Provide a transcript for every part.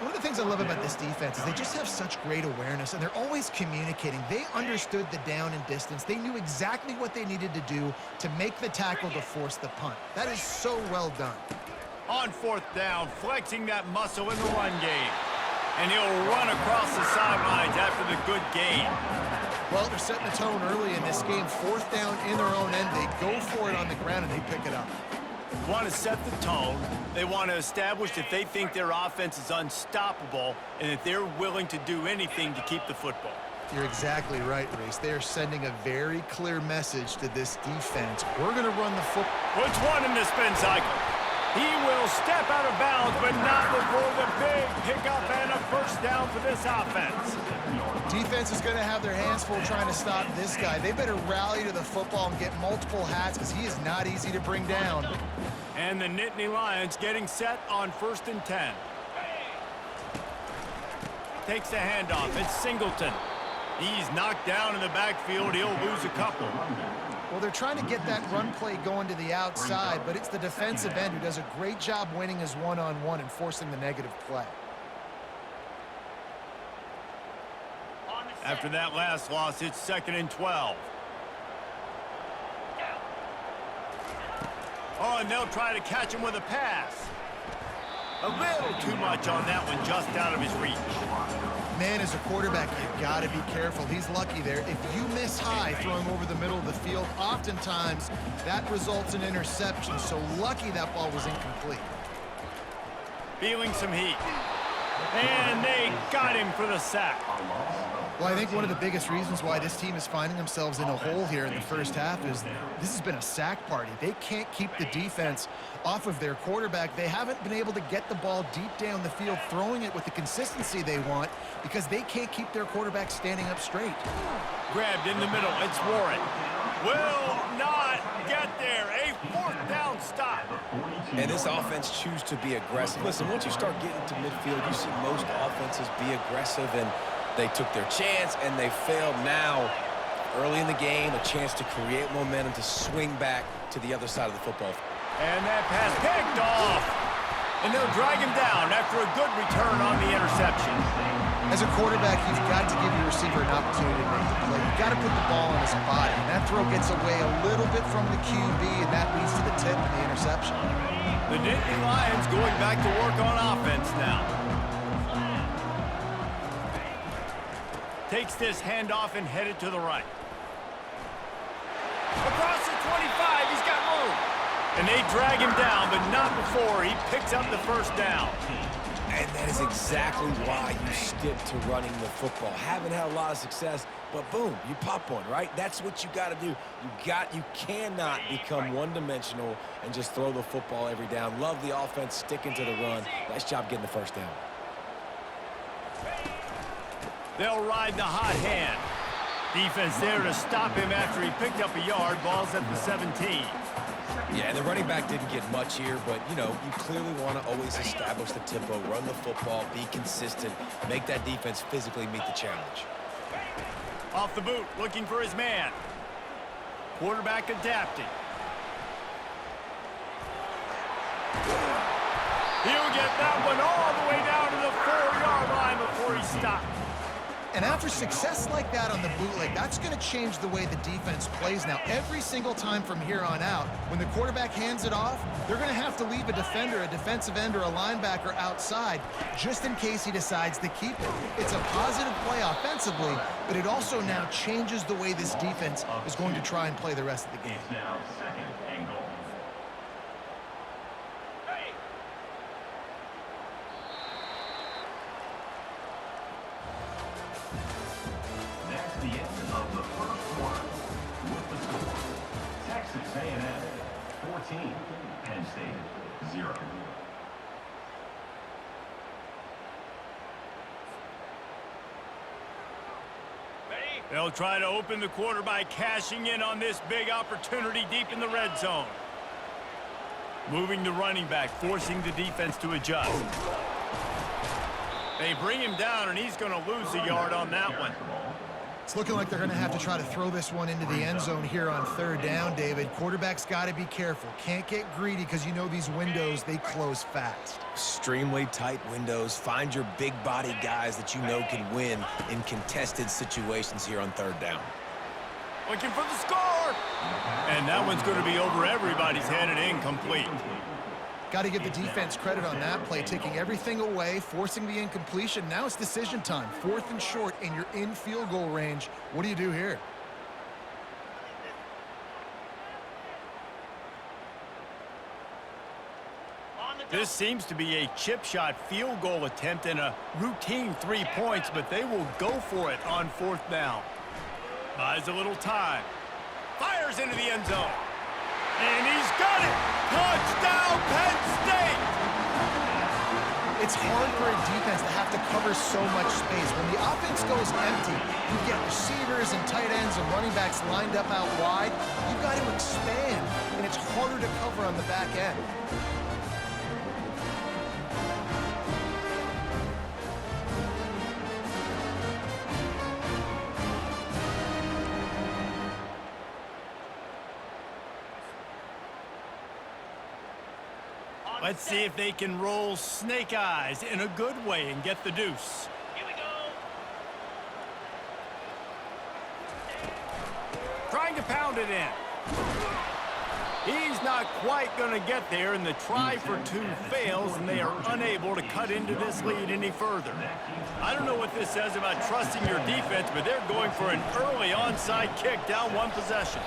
One of the things I love about this defense is they just have such great awareness, and they're always communicating. They understood the down and distance. They knew exactly what they needed to do to make the tackle to force the punt. That is so well done. On fourth down, flexing that muscle in the run game. And he'll run across the sidelines after the good gain. Well, they're setting the tone early in this game. Fourth down in their own end. They go for it on the ground, and they pick it up. They want to set the tone. They want to establish that they think their offense is unstoppable and that they're willing to do anything to keep the football. You're exactly right, Reese. They are sending a very clear message to this defense. We're going to run the football. Puts one in the spin cycle. He will step out of bounds, but not before the big pickup and a first down for this offense. Defense is going to have their hands full trying to stop this guy. They better rally to the football and get multiple hats because he is not easy to bring down. And the Nittany Lions getting set on 1st and 10. Takes the handoff. It's Singleton. He's knocked down in the backfield. He'll lose a couple. Well, they're trying to get that run play going to the outside, but it's the defensive end who does a great job winning his one-on-one and forcing the negative play. After that last loss, it's 2nd and 12. Oh, and they'll try to catch him with a pass. A little too much on that one, just out of his reach. Man, as a quarterback, you've got to be careful. He's lucky there. If you miss high throwing over the middle of the field, oftentimes that results in interception. So lucky that ball was incomplete. Feeling some heat. And they got him for the sack. Well, I think one of the biggest reasons why this team is finding themselves in a hole here in the first half is this has been a sack party. They can't keep the defense off of their quarterback. They haven't been able to get the ball deep down the field, throwing it with the consistency they want because they can't keep their quarterback standing up straight. Grabbed in the middle. It's Warren. Will not get there. A 4th down stop. And this offense chooses to be aggressive. Listen, once you start getting to midfield, you see most offenses be aggressive, and they took their chance, and they failed. Now, early in the game, a chance to create momentum to swing back to the other side of the football. And that pass picked off. And they'll drag him down after a good return on the interception. As a quarterback, you've got to give your receiver an opportunity to make the play. You've got to put the ball on his body. And that throw gets away a little bit from the QB, and that leads to the tip and the interception. The Nittany Lions going back to work on offense now. Takes this handoff and headed to the right. Across the 25, he's got room. And they drag him down, but not before he picks up the first down. And that is exactly why you stick to running the football. Haven't had a lot of success, but boom, you pop one, right? That's what you got to do. You cannot become one-dimensional and just throw the football every down. Love the offense sticking to the run. Nice job getting the first down. They'll ride the hot hand. Defense there to stop him after he picked up a yard. Ball's at the 17. Yeah, and the running back didn't get much here, but, you know, you clearly want to always establish the tempo, run the football, be consistent, make that defense physically meet the challenge. Off the boot, looking for his man. Quarterback adapting. He'll get that one all the way down to the 4-yard line before he stopped. And after success like that on the bootleg, that's going to change the way the defense plays now. Every single time from here on out, when the quarterback hands it off, they're going to have to leave a defender, a defensive end, or a linebacker outside just in case he decides to keep it. It's a positive play offensively, but it also now changes the way this defense is going to try and play the rest of the game. The end of the first quarter with the score: Texas A&M 14, Penn State 0. They'll try to open the quarter by cashing in on this big opportunity deep in the red zone. Moving the running back, forcing the defense to adjust. They bring him down, and he's going to lose a yard on that one. It's looking like they're going to have to try to throw this one into the end zone here on third down, David. Quarterback's got to be careful. Can't get greedy because you know these windows, they close fast. Extremely tight windows. Find your big body guys that you know can win in contested situations here on third down. Looking for the score. And that one's going to be over everybody's head and incomplete. Got to give the defense credit on that play, taking everything away, forcing the incompletion. Now it's decision time. 4th and short, and you're in field goal range. What do you do here? This seems to be a chip shot field goal attempt and a routine 3 points, but they will go for it on 4th down. Buys a little time. Fires into the end zone. And he's got it! Touchdown, Penn State! It's hard for a defense to have to cover so much space. When the offense goes empty, you get receivers and tight ends and running backs lined up out wide. You've got to expand, and it's harder to cover on the back end. Let's see if they can roll snake eyes in a good way and get the deuce. Here we go. Trying to pound it in. He's not quite going to get there, and the try for 2 fails, and they are unable to cut into this lead any further. I don't know what this says about trusting your defense, but they're going for an early onside kick down 1 possession.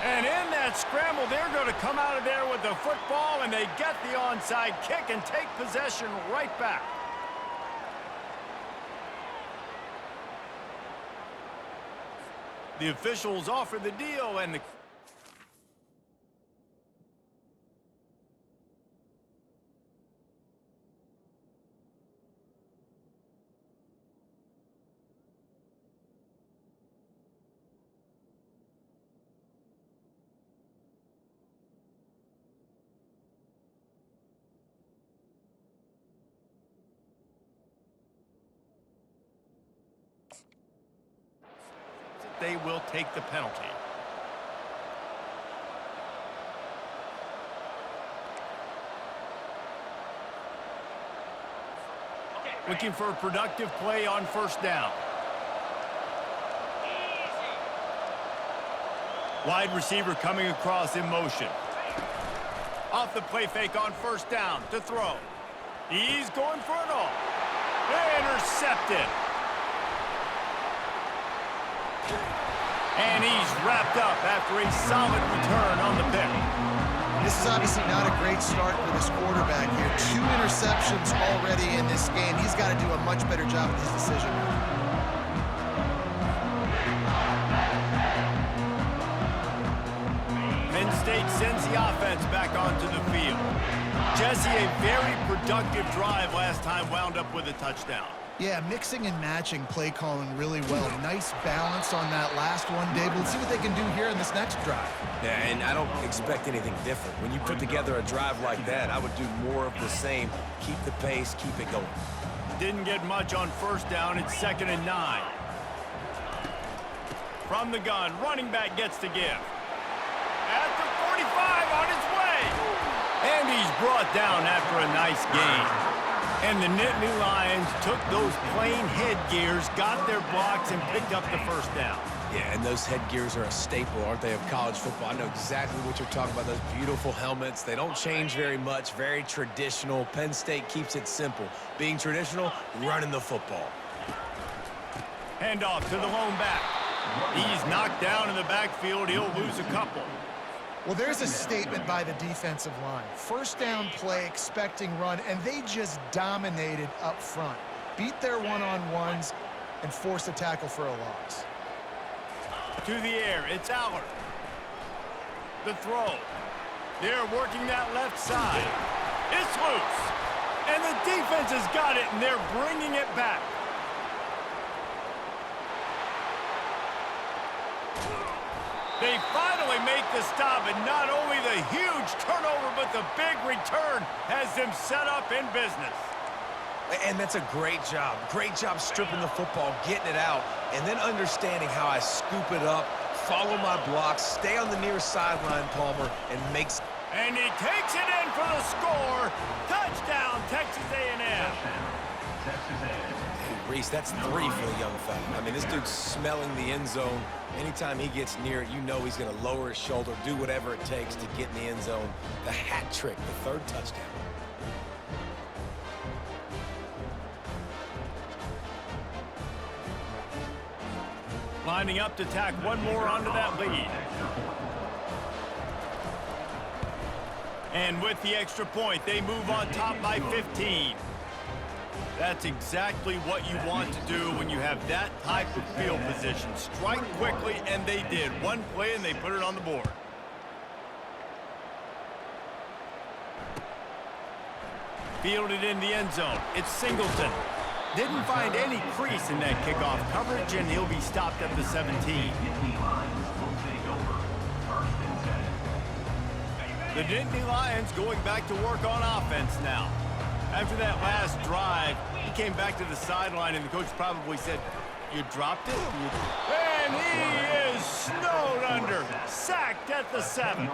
And in that scramble, they're going to come out of there with the football, and they get the onside kick and take possession right back. The officials offer the deal, and the... they will take the penalty. Looking for a productive play on 1st down. Wide receiver coming across in motion. Off the play fake on 1st down to throw. He's going for it all. Intercepted. And he's wrapped up after a solid return on the pick. This is obviously not a great start for this quarterback here. 2 interceptions already in this game. He's got to do a much better job with his decision. Penn State sends the offense back onto the field. Jesse, a very productive drive last time, wound up with a touchdown. Yeah, mixing and matching play calling really well. Nice balance on that last one, David. Let's see what they can do here in this next drive. Yeah, and I don't expect anything different. When you put together a drive like that, I would do more of the same. Keep the pace, keep it going. Didn't get much on 1st down. It's 2nd and 9. From the gun, running back gets to give. At the 45 on his way. And he's brought down after a nice gain. And the Nittany Lions took those plain headgears, got their blocks, and picked up the 1st down. Yeah, and those headgears are a staple, aren't they, of college football? I know exactly what you're talking about, those beautiful helmets. They don't change very much, very traditional. Penn State keeps it simple. Being traditional, running the football. Handoff to the lone back. He's knocked down in the backfield. He'll lose a couple. Well, there's a statement by the defensive line. 1st down play, expecting run, and they just dominated up front. Beat their one-on-ones and forced a tackle for a loss. To the air, it's Aller. The throw. They're working that left side. It's loose. And the defense has got it, and they're bringing it back. They finally make the stop, and not only the huge turnover, but the big return has them set up in business. And that's a great job. Great job stripping the football, getting it out, and then understanding how I scoop it up, follow my blocks, stay on the near sideline, Palmer, and makes... And he takes it in for the score. Touchdown, Texas A&M. Texas A&M. Hey, Reese, that's 3 for the young fella. I mean, this dude's smelling the end zone. Anytime he gets near it, you know he's going to lower his shoulder, do whatever it takes to get in the end zone. The hat trick, the 3rd touchdown. Lining up to tack one more onto that lead. And with the extra point, they move on top by 15. That's exactly what you want to do when you have that type of field position. Strike quickly, and they did. One play, and they put it on the board. Fielded in the end zone. It's Singleton. Didn't find any crease in that kickoff coverage, and he'll be stopped at the 17. The Nittany Lions going back to work on offense now. After that last drive, he came back to the sideline, and the coach probably said, "You dropped it?" And he is snowed under, sacked at the 7.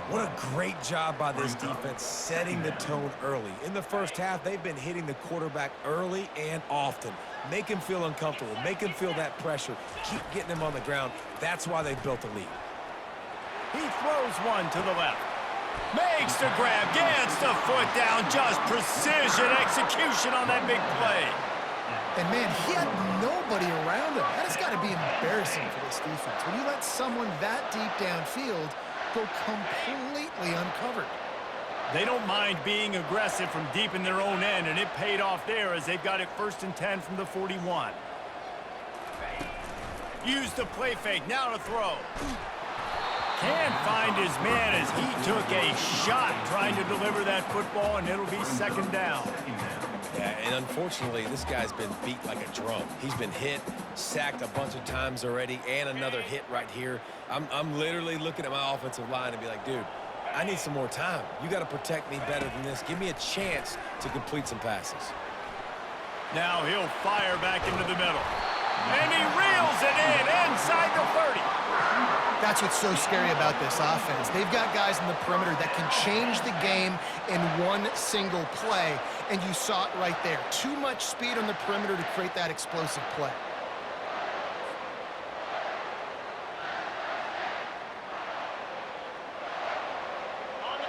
What a great job by this defense setting the tone early. In the first half, they've been hitting the quarterback early and often. Make him feel uncomfortable. Make him feel that pressure. Keep getting him on the ground. That's why they built the lead. He throws one to the left. Makes the grab, gets the foot down, just precision execution on that big play. And, man, he had nobody around him. That has got to be embarrassing for this defense. When you let someone that deep downfield go completely uncovered. They don't mind being aggressive from deep in their own end, and it paid off there as they've got it 1st and 10 from the 41. Use the play fake, now to throw. Can't find his man as he took a shot trying to deliver that football, and it'll be 2nd down. Yeah, and unfortunately, this guy's been beat like a drum. He's been hit, sacked a bunch of times already, and another hit right here. I'm literally looking at my offensive line and be like, dude, I need some more time. You got to protect me better than this. Give me a chance to complete some passes. Now he'll fire back into the middle. And he reels it in inside the 30. That's what's so scary about this offense. They've got guys in the perimeter that can change the game in one single play, and you saw it right there. Too much speed on the perimeter to create that explosive play.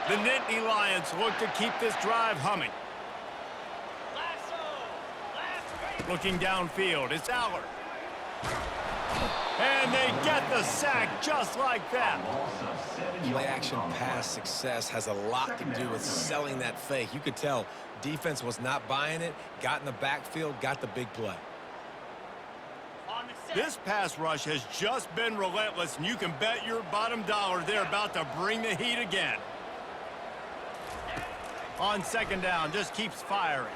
The Nittany Lions look to keep this drive humming. Looking downfield, it's Allard. And they get the sack just like that. Play action pass success has a lot to do with selling that fake. You could tell defense was not buying it, got in the backfield, got the big play. This pass rush has just been relentless, and you can bet your bottom dollar they're about to bring the heat again. On 2nd down, just keeps firing.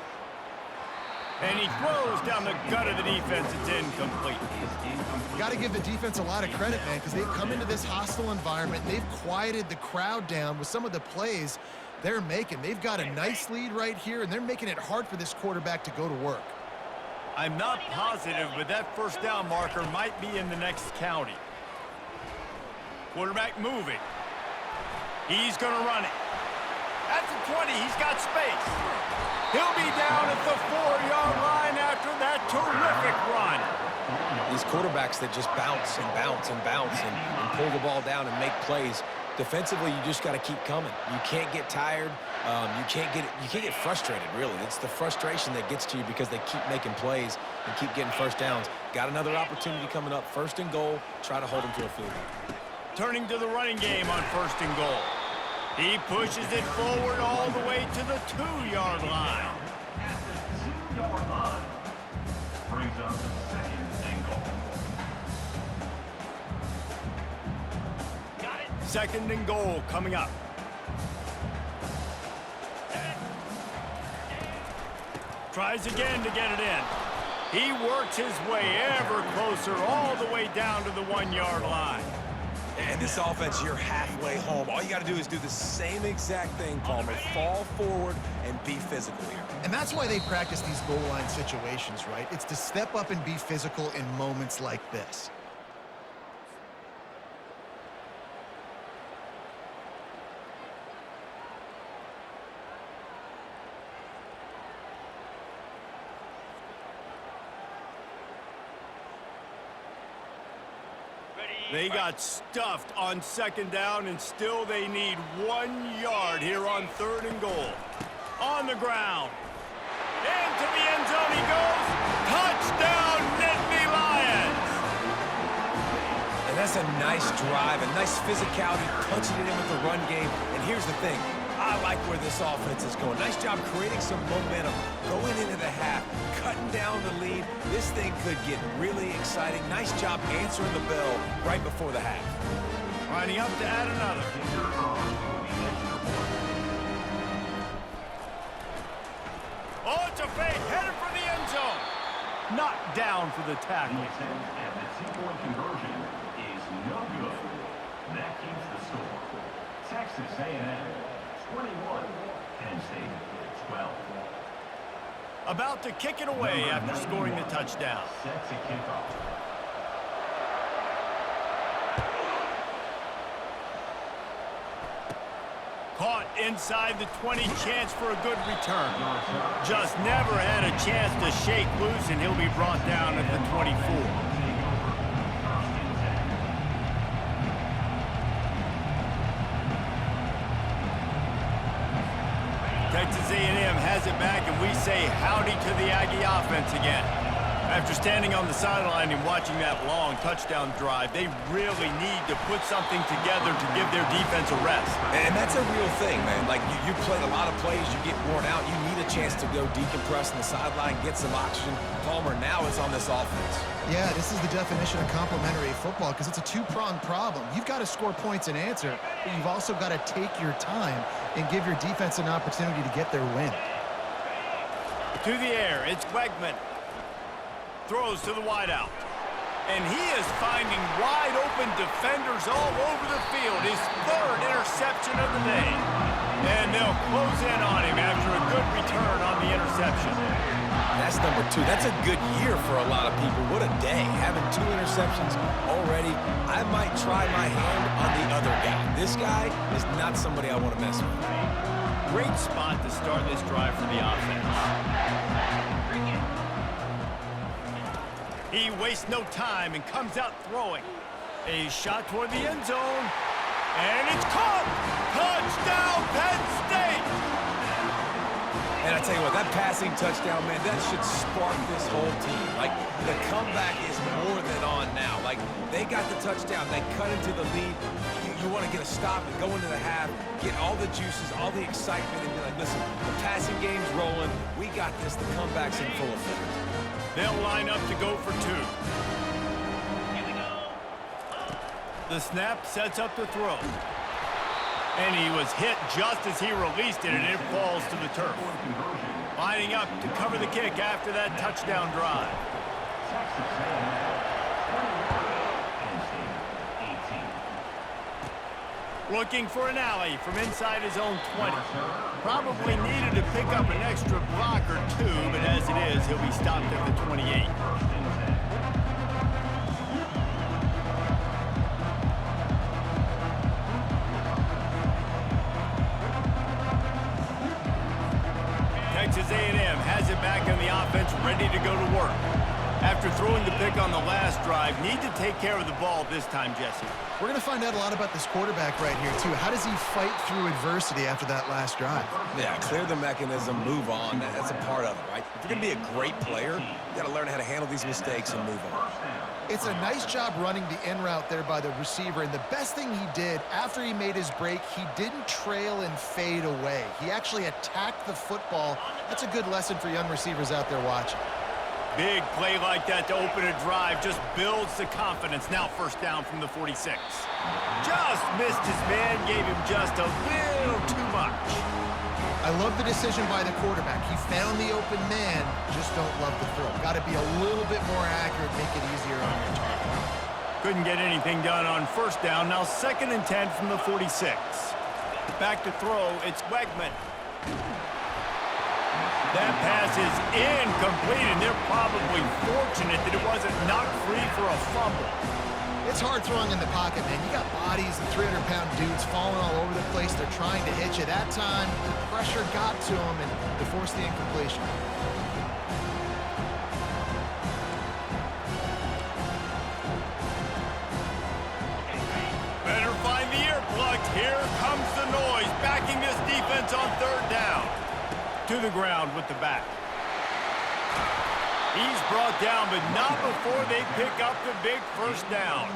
And he throws down the gut of the defense. It's incomplete. Got to give the defense a lot of credit, man, because they've come into this hostile environment. They've quieted the crowd down with some of the plays they're making. They've got a nice lead right here, and they're making it hard for this quarterback to go to work. I'm not positive, but that 1st down marker might be in the next county. Quarterback moving. He's going to run it. At the 20, he's got space. He'll be down at the 4-yard line after that terrific run. These quarterbacks that just bounce and bounce and bounce and pull the ball down and make plays. Defensively, you just got to keep coming. You can't get tired. You can't get frustrated, really. It's the frustration that gets to you because they keep making plays and keep getting 1st downs. Got another opportunity coming up. 1st and goal. Try to hold them to a field goal. Turning to the running game on 1st and goal. He pushes it forward all the way to the 2-yard line. Brings up the 2nd and goal. 2nd and goal coming up. Tries again to get it in. He works his way ever closer all the way down to the 1-yard line. And this offense, you're halfway home. All you got to do is do the same exact thing, Palmer. Fall forward and be physical here. And that's why they practice these goal line situations, right? It's to step up and be physical in moments like this. They got stuffed on second down, and still they need 1 yard here on 3rd and goal. On the ground. Into the end zone he goes. Touchdown, Nittany Lions! And that's a nice drive, a nice physicality, punching it in with the run game. And here's the thing. I like where this offense is going. Nice job creating some momentum, going into the half, cutting down the lead. This thing could get really exciting. Nice job answering the bell right before the half. Lining up to add another. Oh, it's a fake, headed for the end zone. Knocked down for the tackle. And the two-point conversion is no good. That keeps the score. Texas A&M 21, Penn State 12. About to kick it away after scoring the touchdown. Set to kick off. Caught inside the 20, chance for a good return. Just never had a chance to shake loose, and he'll be brought down at the 24. Texas A&M has it back, and we say howdy to the Aggie offense again. After standing on the sideline and watching that long touchdown drive, they really need to put something together to give their defense a rest. And that's a real thing, man. Like, you played a lot of plays, you get worn out, you need a chance to go decompress on the sideline, get some oxygen. Palmer now is on this offense. Yeah, this is the definition of complementary football because it's a two-pronged problem. You've got to score points and answer, but you've also got to take your time and give your defense an opportunity to get their win. To the air, it's Wegman. Throws to the wideout. And he is finding wide-open defenders all over the field. His 3rd interception of the day. And they'll close in on him after a good return on the interception. That's number 2. That's a good year for a lot of people. What a day. Having 2 interceptions already. I might try my hand on the other guy. This guy is not somebody I want to mess with. Great spot to start this drive for the offense. He wastes no time and comes out throwing. A shot toward the end zone. And it's caught! Touchdown, Penn State! And I tell you what, that passing touchdown, man, that should spark this whole team. Like, the comeback is more than on now. Like, they got the touchdown. They cut into the lead. You want to get a stop and go into the half, get all the juices, all the excitement, and be like, listen, the passing game's rolling. We got this. The comeback's in full effect. They'll line up to go for 2. The snap sets up the throw. And he was hit just as he released it, and it falls to the turf. Lining up to cover the kick after that touchdown drive. Looking for an alley from inside his own 20. Probably needed to pick up an extra block or 2, but as it is, he'll be stopped at the 28. Texas A&M has it back on the offense, ready to go to work. After throwing the pick on the last drive, need to take care of the ball this time, Jesse. We're going to find out a lot about this quarterback right here, too. How does he fight through adversity after that last drive? Yeah, clear the mechanism, move on. That's a part of it, right? If you're going to be a great player, you got to learn how to handle these mistakes and move on. It's a nice job running the in route there by the receiver, and the best thing he did after he made his break, he didn't trail and fade away. He actually attacked the football. That's a good lesson for young receivers out there watching. Big play like that to open a drive just builds the confidence. Now 1st down from the 46. Just missed his man, gave him just a little too much. I love the decision by the quarterback. He found the open man, just don't love the throw. Got to be a little bit more accurate, make it easier on your target. Couldn't get anything done on first down. Now 2nd and 10 from the 46. Back to throw, it's Wegman. That pass is incomplete, and they're probably fortunate that it wasn't knocked free for a fumble. It's hard throwing in the pocket, man. You got bodies and 300-pound dudes falling all over the place. They're trying to hit you. That time, the pressure got to them, and they forced the incompletion. Better find the earplugs. Here comes the noise, backing this defense on 3rd down. To the ground with the back. He's brought down, but not before they pick up the big first down.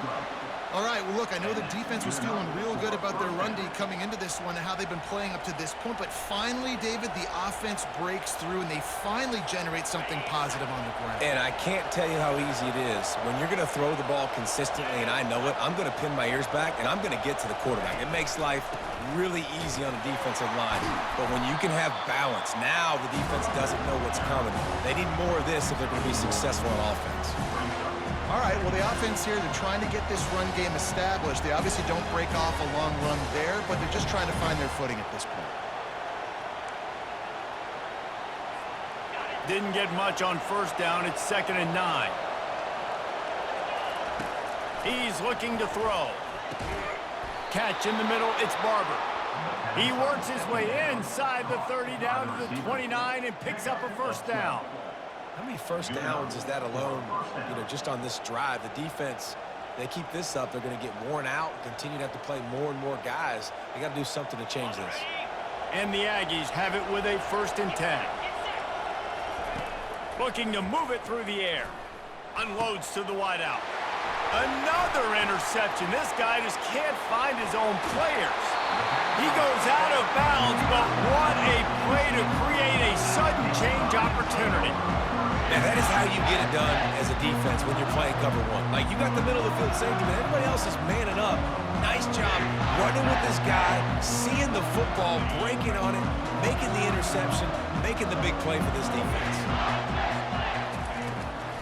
All right, well, look, I know the defense was feeling real good about their run D coming into this one and how they've been playing up to this point, but finally, David, the offense breaks through and they finally generate something positive on the ground. And I can't tell you how easy it is. When you're going to throw the ball consistently, and I know it, I'm going to pin my ears back, and I'm going to get to the quarterback. It makes life really easy on the defensive line. But when you can have balance, now the defense doesn't know what's coming. They need more of this if they're going to be successful on offense. All right, well, the offense here, they're trying to get this run game established. They obviously don't break off a long run there, but they're just trying to find their footing at this point. Didn't get much on first down. It's 2nd and 9. He's looking to throw. Catch in the middle. It's Barber. He works his way inside the 30 down to the 29 and picks up a first down. How many first downs is that alone, just on this drive? The defense, they keep this up, they're going to get worn out, continue to have to play more and more guys. They got to do something to change this. And the Aggies have it with a 1st and 10. Looking to move it through the air. Unloads to the wideout. Another interception. This guy just can't find his own players. He goes out of bounds, but what a play to create a sudden change opportunity. Now, that is how you get it done as a defense when you're playing cover one. Like, you got the middle of the field safety, but everybody else is manning up. Nice job running with this guy, seeing the football, breaking on it, making the interception, making the big play for this defense.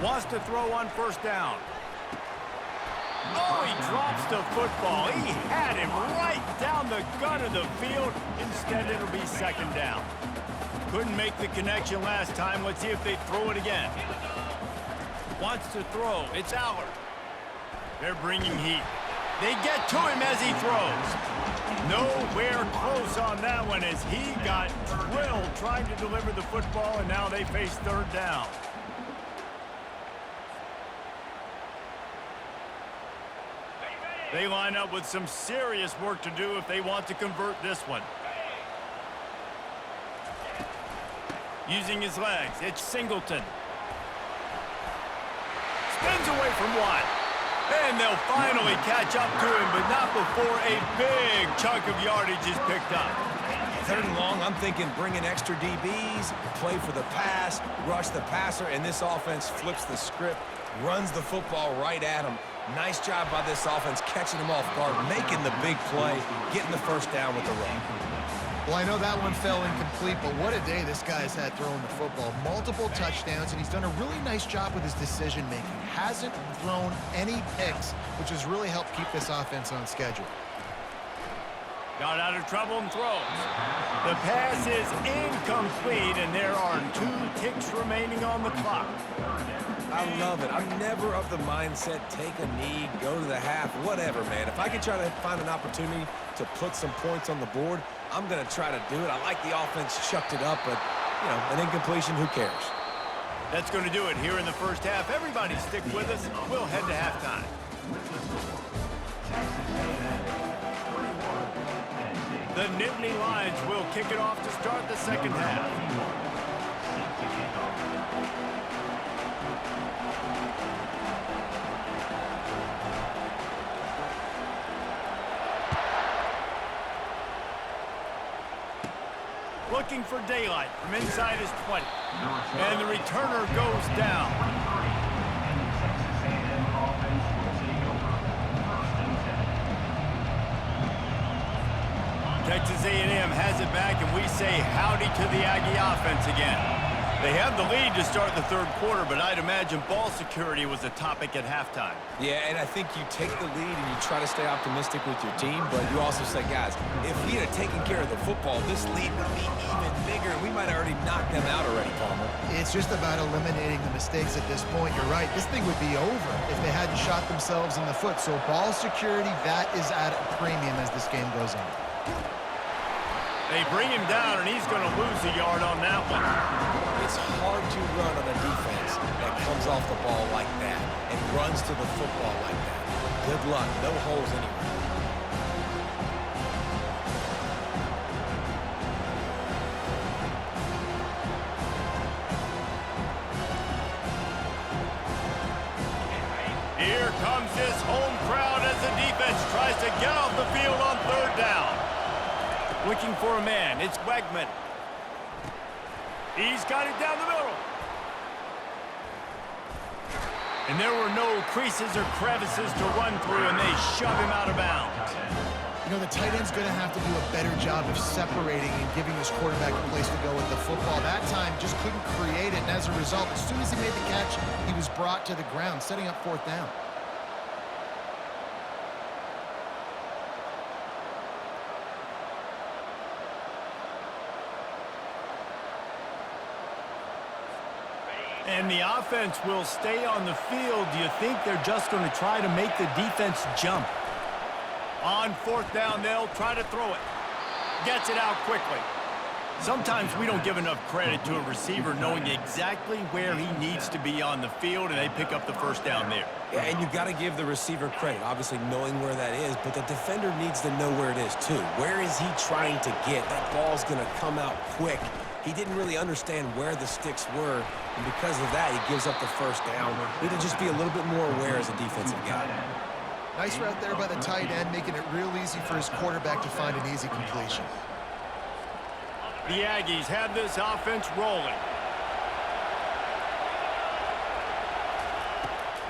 Wants to throw on first down. Oh, he drops the football. He had him right down the gut of the field. Instead, it'll be 2nd down. Couldn't make the connection last time. Let's see if they throw it again. Wants to throw. It's Allard. They're bringing heat. They get to him as he throws. Nowhere close on that one as he got drilled trying to deliver the football, and now they face 3rd down. They line up with some serious work to do if they want to convert this one. Using his legs, it's Singleton. Spins away from one. And they'll finally catch up to him, but not before a big chunk of yardage is picked up. 3rd and long, I'm thinking bring in extra DBs, play for the pass, rush the passer, and this offense flips the script, runs the football right at him. Nice job by this offense catching him off guard, making the big play, getting the first down with the run. Well, I know that one fell incomplete, but what a day this guy's had throwing the football. Multiple touchdowns, and he's done a really nice job with his decision-making. Hasn't thrown any picks, which has really helped keep this offense on schedule. Got out of trouble and throws. The pass is incomplete, and there are 2 ticks remaining on the clock. I love it. I'm never of the mindset, take a knee, go to the half, whatever, man. If I can try to find an opportunity to put some points on the board, I'm going to try to do it. I like the offense chucked it up, but, an incompletion, who cares? That's going to do it here in the first half. Everybody stick with us. We'll head to halftime. The Nittany Lions will kick it off to start the 2nd half. Looking for daylight from inside his 20. And the returner goes down. Texas A&M has it back, and we say howdy to the Aggie offense again. They have the lead to start the third quarter, but I'd imagine ball security was a topic at halftime. Yeah, and I think you take the lead and you try to stay optimistic with your team, but you also say, guys, if we had taken care of the football, this lead would be even bigger. We might have already knocked them out already, Palmer. It's just about eliminating the mistakes at this point. You're right. This thing would be over if they hadn't shot themselves in the foot. So ball security, that is at a premium as this game goes on. They bring him down, and he's going to lose a yard on that one. It's hard to run on a defense that comes off the ball like that and runs to the football like that. Good luck. No holes anywhere. Here comes this home crowd as the defense tries to get off the field on third down. Looking for a man. It's Wegman. He's got it down the middle. And there were no creases or crevices to run through, and they shove him out of bounds. You know, the tight end's going to have to do a better job of separating and giving this quarterback a place to go with the football. That time just couldn't create it, and as a result, as soon as he made the catch, he was brought to the ground, setting up fourth down. And the offense will stay on the field. Do you think they're just going to try to make the defense jump? On fourth down, they'll try to throw it. Gets it out quickly. Sometimes we don't give enough credit to a receiver knowing exactly where he needs to be on the field, and they pick up the first down there. Yeah, and you've got to give the receiver credit, obviously knowing where that is, but the defender needs to know where it is too. Where is he trying to get? That ball's going to come out quick. He didn't really understand where the sticks were, and because of that, he gives up the first down. Need to just be a little bit more aware as a defensive guy. Nice route there by the tight end, making it real easy for his quarterback to find an easy completion. The Aggies have this offense rolling.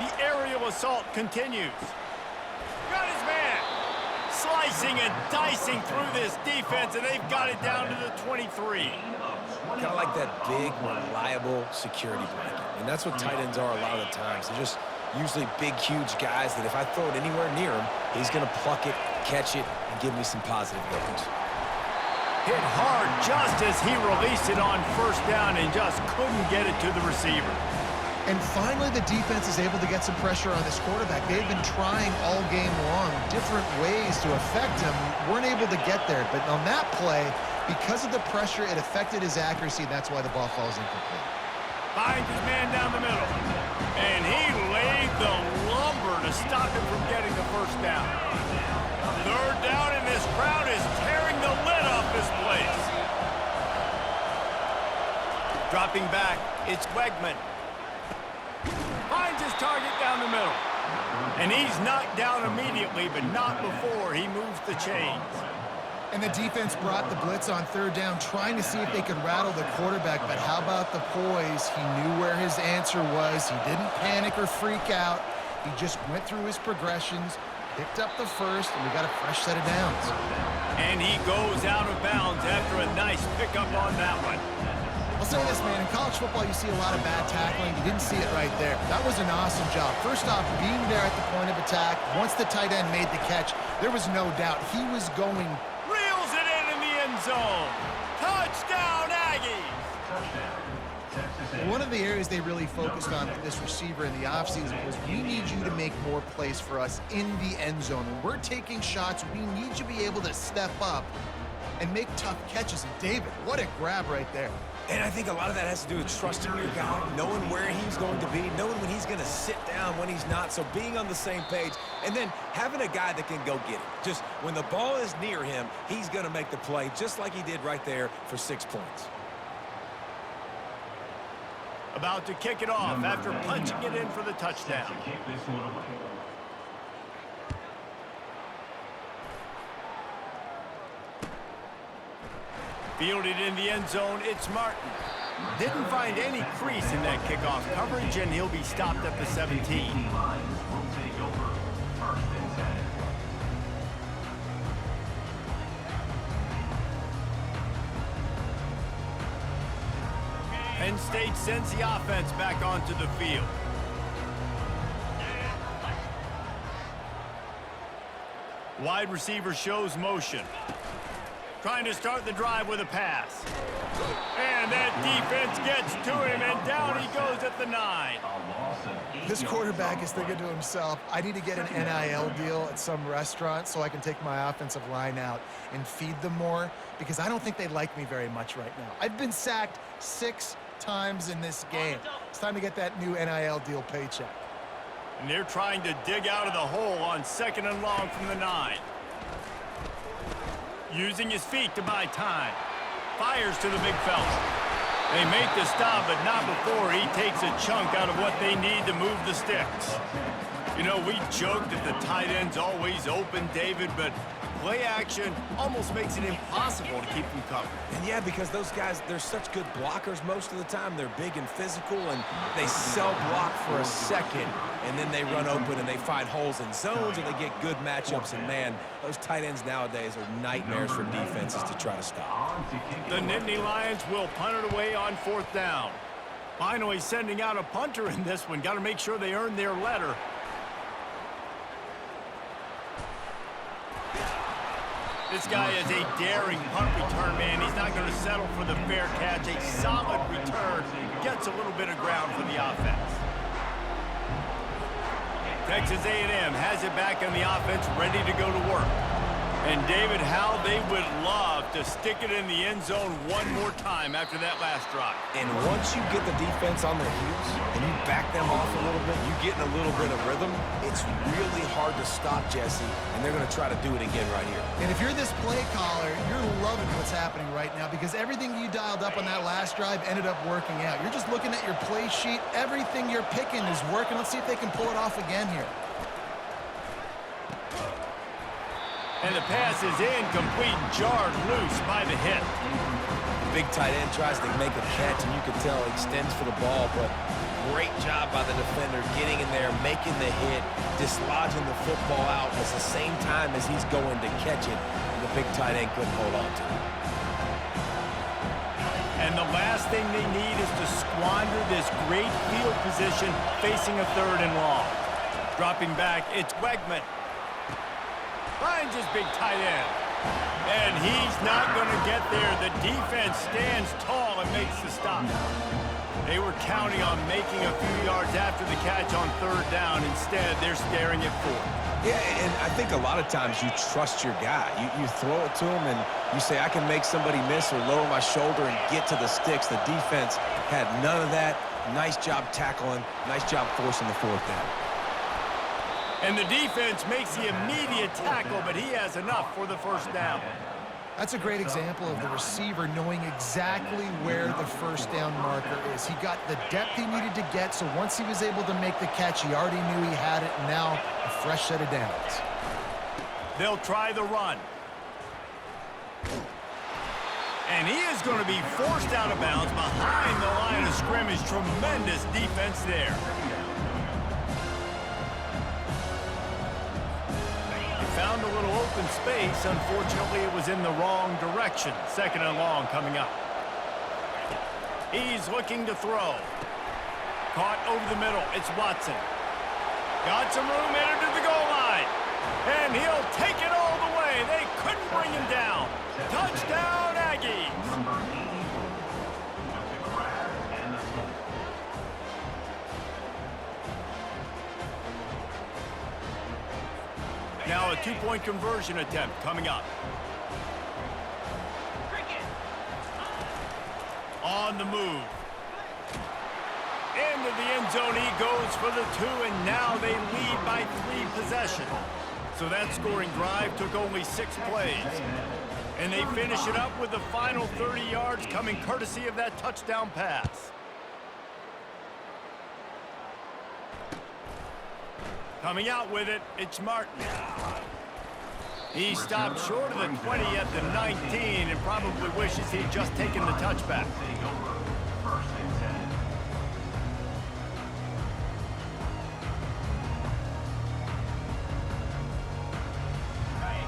The aerial assault continues. Got his man. Slicing and dicing through this defense, and they've got it down to the 23. Kind of like that big, reliable security blanket. And that's what tight ends are a lot of the times. They're just usually big, huge guys that if I throw it anywhere near him, he's going to pluck it, catch it, and give me some positive yards. Hit hard just as he released it on first down and just couldn't get it to the receiver. And finally, the defense is able to get some pressure on this quarterback. They've been trying all game long different ways to affect him. Weren't able to get there. But on that play, because of the pressure, it affected his accuracy, and that's why the ball falls incomplete. Finds his man down the middle. And he laid the lumber to stop him from getting the first down. Third down, and this crowd is tearing the lid off this place. Dropping back, it's Wegman. Finds his target down the middle. And he's knocked down immediately, but not before he moves the chains. And the defense brought the blitz on third down, trying to see if they could rattle the quarterback. But how about the poise? He knew where his answer was. He didn't panic or freak out. He just went through his progressions, picked up the first, and we got a fresh set of downs. And he goes out of bounds after a nice pickup on that one. I'll say this, man, in college football, you see a lot of bad tackling. You didn't see it right there. That was an awesome job. First off, being there at the point of attack, once the tight end made the catch, there was no doubt he was going. Reels it in the end zone. Touchdown, Aggies! One of the areas they really focused on with this receiver in the offseason was we need you to make more plays for us in the end zone. When we're taking shots, we need you to be able to step up and make tough catches. And David, what a grab right there. And I think a lot of that has to do with trusting your guy, knowing where he's going to be, knowing when he's going to sit down, when he's not, so being on the same page, and then having a guy that can go get it. Just when the ball is near him, he's going to make the play, just like he did right there for 6 points. About to kick it off after punching it in for the touchdown. Fielded in the end zone, it's Martin. Didn't find any crease in that kickoff coverage, and he'll be stopped at the 17. Penn State sends the offense back onto the field. Wide receiver shows motion. Trying to start the drive with a pass. And that defense gets to him, and down he goes at the 9. This quarterback is thinking to himself, I need to get an NIL deal at some restaurant so I can take my offensive line out and feed them more, because I don't think they like me very much right now. I've been sacked 6 times in this game. It's time to get that new NIL deal paycheck. And they're trying to dig out of the hole on 2nd and long from the 9. Using his feet to buy time. Fires to the big fella. They make the stop, but not before he takes a chunk out of what they need to move the sticks. You know, we joked that the tight end's always open, David, but play action almost makes it impossible to keep them covered. And yeah, because those guys, they're such good blockers most of the time. They're big and physical, and they sell block for a second, and then they run open and they find holes in zones, and they get good matchups. And man, those tight ends nowadays are nightmares for defenses to try to stop. The Nittany Lions will punt it away on 4th down. Finally sending out a punter in this one. Got to make sure they earn their letter. This guy is a daring punt return man. He's not going to settle for the fair catch. A solid return. Gets a little bit of ground for the offense. Texas A&M has it back on the offense, ready to go to work. And David, how they would love to stick it in the end zone one more time after that last drive. And once you get the defense on their heels and you back them off a little bit, you get in a little bit of rhythm, it's really hard to stop, Jesse, and they're going to try to do it again right here. And if you're this play caller, you're loving what's happening right now, because everything you dialed up on that last drive ended up working out. You're just looking at your play sheet. Everything you're picking is working. Let's see if they can pull it off again here. And the pass is incomplete, jarred loose by the hit. The big tight end tries to make a catch, and you can tell he extends for the ball, but great job by the defender getting in there, making the hit, dislodging the football out at the same time as he's going to catch it, and the big tight end couldn't hold on to it. And the last thing they need is to squander this great field position facing a 3rd and long. Dropping back, it's Wegman. Finds his big tight end. And he's not going to get there. The defense stands tall and makes the stop. They were counting on making a few yards after the catch on 3rd down. Instead, they're staring at 4th. Yeah, and I think a lot of times you trust your guy. You throw it to him, and you say, I can make somebody miss or lower my shoulder and get to the sticks. The defense had none of that. Nice job tackling. Nice job forcing the 4th down. And the defense makes the immediate tackle, but he has enough for the 1st down. That's a great example of the receiver knowing exactly where the 1st down marker is. He got the depth he needed to get, so once he was able to make the catch, he already knew he had it, and now a fresh set of downs. They'll try the run. And he is going to be forced out of bounds behind the line of scrimmage. Tremendous defense there. Found a little open space. Unfortunately, it was in the wrong direction. 2nd and long coming up. He's looking to throw. Caught over the middle. It's Watson. Got some room, headed to the goal line. And he'll take it all the way. They couldn't bring him down. Touchdown, Aggies. Now a 2-point conversion attempt coming up. On the move. Into the end zone he goes for the 2, and now they lead by 3 possessions. So that scoring drive took only 6 plays. And they finish it up with the final 30 yards coming courtesy of that touchdown pass. Coming out with it, it's Martin. He stopped short of the 20 at the 19 and probably wishes he'd just taken the touchback.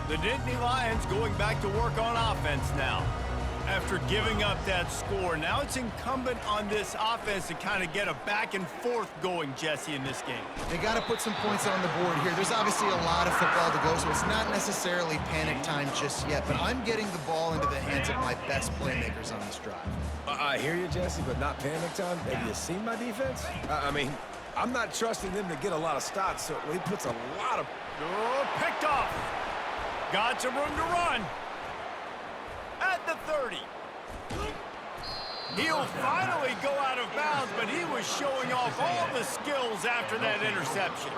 The Nittany Lions going back to work on offense now. After giving up that score, now it's incumbent on this offense to kind of get a back and forth going, Jesse, in this game. They got to put some points on the board here. There's obviously a lot of football to go, so it's not necessarily panic time just yet, but I'm getting the ball into the hands of my best playmakers on this drive. I hear you, Jesse, but not panic time. Have you seen my defense? I mean, I'm not trusting them to get a lot of stops, so he puts a lot of... Oh, picked off. Got some room to run. At the 30. He'll finally go out of bounds, but he was showing off all the skills after that interception.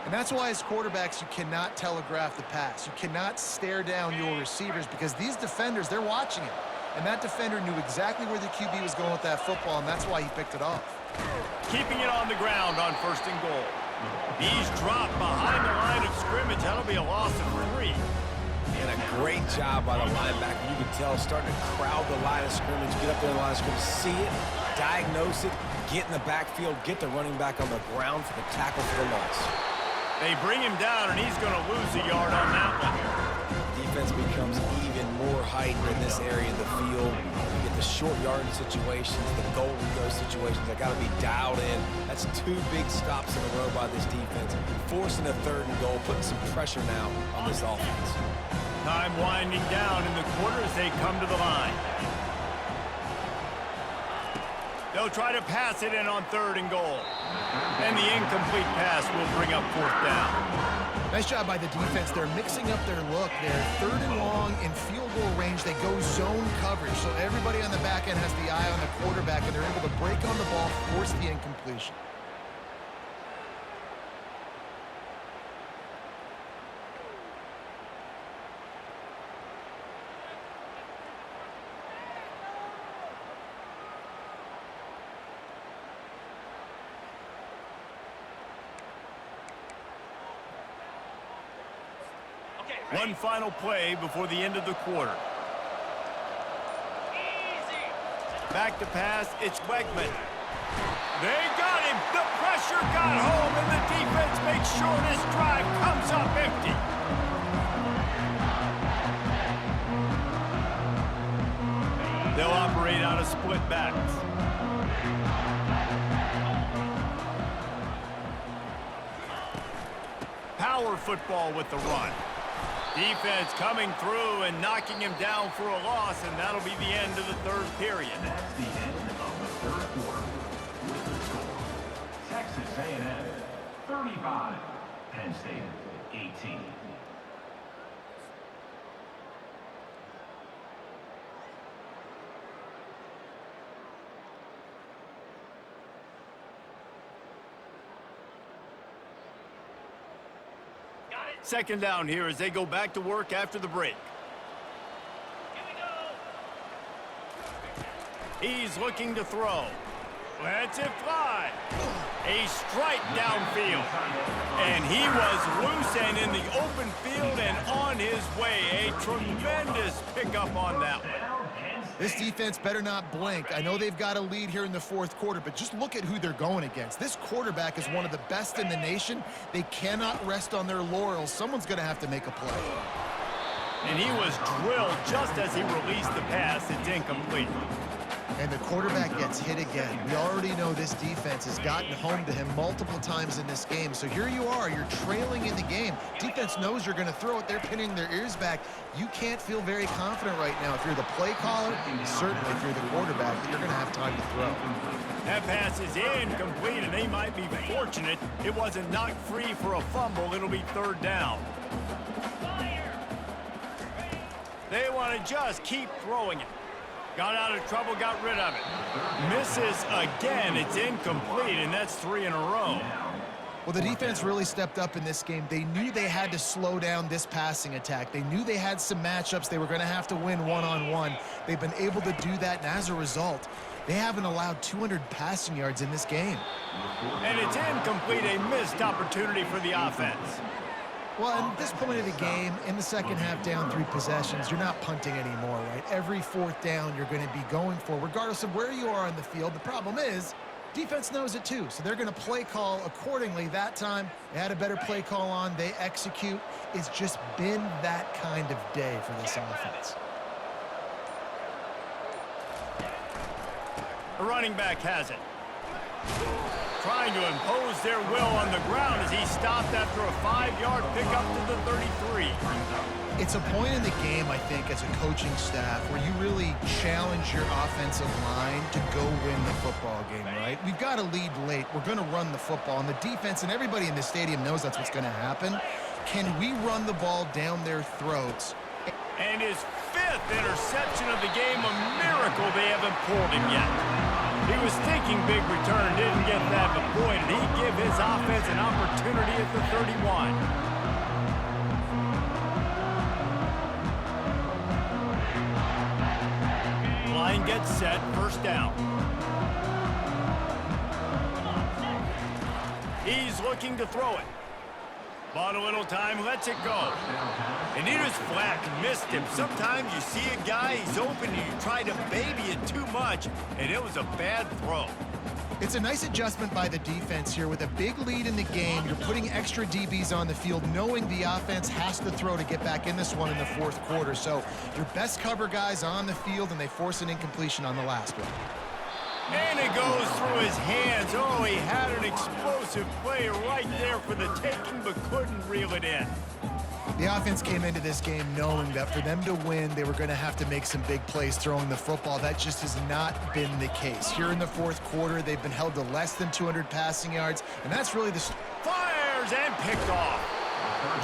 And that's why as quarterbacks, you cannot telegraph the pass. You cannot stare down your receivers because these defenders, they're watching it. And that defender knew exactly where the QB was going with that football, and that's why he picked it off. Keeping it on the ground on 1st and goal. He's dropped behind the line of scrimmage. That'll be a loss of 3. And a great job by the linebacker. You can tell starting to crowd the line of scrimmage, get up there in the line of scrimmage, see it, diagnose it, get in the backfield, get the running back on the ground for the tackle for the loss. They bring him down, and he's going to lose a yard on that one. Defense becomes even more heightened in this area of the field. You get the short yardage situations, the golden go situations. They got to be dialed in. That's 2 big stops in a row by this defense. Forcing a 3rd and goal, putting some pressure now on this offense. Time winding down in the quarter as they come to the line. They'll try to pass it in on 3rd and goal. And the incomplete pass will bring up 4th down. Nice job by the defense. They're mixing up their look. They're 3rd and long in field goal range. They go zone coverage. So everybody on the back end has the eye on the quarterback, and they're able to break on the ball, force the incompletion. One final play before the end of the quarter. Back to pass, it's Wegman. They got him. The pressure got home, and the defense makes sure this drive comes up empty. They'll operate out of split backs. Power football with the run. Defense coming through and knocking him down for a loss, and that'll be the end of the 3rd period. That's the end of the 3rd quarter. With the score, Texas A&M 35, Penn State 18. Second down here as they go back to work after the break. He's looking to throw. Lets it fly. A strike downfield. And he was loose and in the open field and on his way. A tremendous pickup on that one. This defense better not blink. I know they've got a lead here in the 4th quarter, but just look at who they're going against. This quarterback is one of the best in the nation. They cannot rest on their laurels. Someone's going to have to make a play. And he was drilled just as he released the pass. It's incomplete. And the quarterback gets hit again. We already know this defense has gotten home to him multiple times in this game. So here you are, you're trailing in the game. Defense knows you're going to throw it. They're pinning their ears back. You can't feel very confident right now if you're the play caller, and certainly if you're the quarterback, that you're going to have time to throw. That pass is incomplete, and they might be fortunate it wasn't knocked free for a fumble. It'll be 3rd down. They want to just keep throwing it. Got out of trouble, got rid of it. Misses again. It's incomplete, and that's 3 in a row. Well, the defense really stepped up in this game. They knew they had to slow down this passing attack. They knew they had some matchups they were going to have to win one-on-one. They've been able to do that, and as a result, they haven't allowed 200 passing yards in this game. And it's incomplete, a missed opportunity for the offense. Well, at this point of the game, in the second half, down 3 possessions, you're not punting anymore, right? Every 4th down you're going to be going for, regardless of where you are on the field. The problem is, defense knows it too, so they're going to play call accordingly. That time, they had a better play call on. They execute. It's just been that kind of day for this offense. The running back has it. Trying to impose their will on the ground as he stopped after a 5-yard pickup to the 33. It's a point in the game, I think, as a coaching staff where you really challenge your offensive line to go win the football game, right? We've got to lead late. We're going to run the football. And the defense and everybody in the stadium knows that's what's going to happen. Can we run the ball down their throats? And his 5th interception of the game, a miracle they haven't pulled him yet. He was thinking big return, didn't get that, but boy, did he give his offense an opportunity at the 31. Line gets set, first down. He's looking to throw it. Bought a little time, lets it go. And he was flat, missed him. Sometimes you see a guy, he's open, and you try to baby it too much, and it was a bad throw. It's a nice adjustment by the defense here. With a big lead in the game, you're putting extra DBs on the field, knowing the offense has to throw to get back in this one in the 4th quarter. So your best cover guys on the field, and they force an incompletion on the last one. And it goes through his hands. Oh, he had an explosive play right there for the taking, but couldn't reel it in. The offense came into this game knowing that for them to win, they were going to have to make some big plays throwing the football. That just has not been the case. Here in the 4th quarter, they've been held to less than 200 passing yards, and that's really the... Fires and picked off.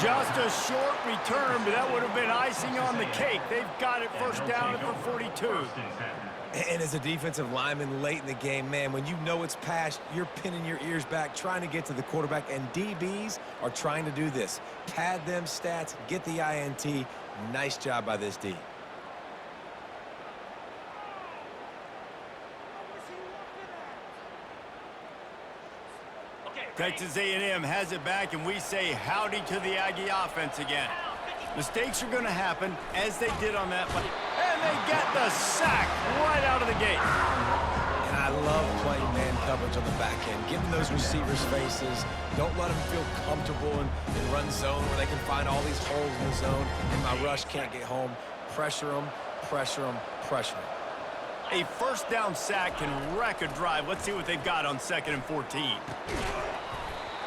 Just a short return, but that would have been icing on the cake. They've got it first down at the 42. And as a defensive lineman late in the game, man, when you know it's past, you're pinning your ears back, trying to get to the quarterback, and DBs are trying to do this. Pad them stats, get the INT. Nice job by this D. Texas A&M has it back, and we say howdy to the Aggie offense again. Mistakes are going to happen, as they did on that play. And they get the sack right out of the gate. And I love playing man coverage on the back end, getting those receivers' faces. Don't let them feel comfortable in run zone where they can find all these holes in the zone, and my rush can't get home. Pressure them, pressure them, pressure them. A first down sack can wreck a drive. Let's see what they've got on 2nd and 14.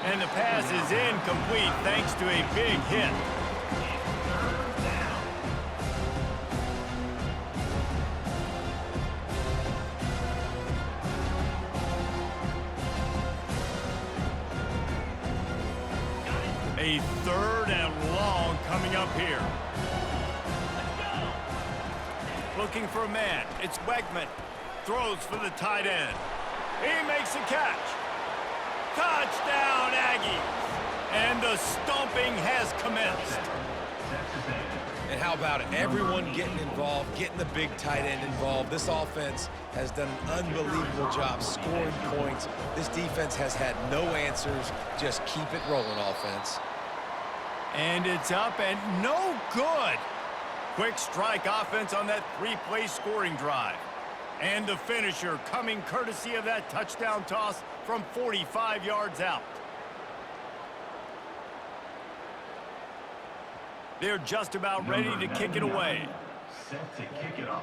And the pass is incomplete thanks to a big hit. A 3rd and long coming up here. Looking for a man. It's Wegman. Throws for the tight end. He makes a catch. Touchdown, Aggies. And the stomping has commenced. And how about it? Everyone getting involved, getting the big tight end involved. This offense has done an unbelievable job scoring points. This defense has had no answers. Just keep it rolling, offense. And it's up and no good. Quick strike offense on that 3-play scoring drive. And the finisher coming courtesy of that touchdown toss from 45 yards out. They're just about ready to kick it away. Set to kick it off.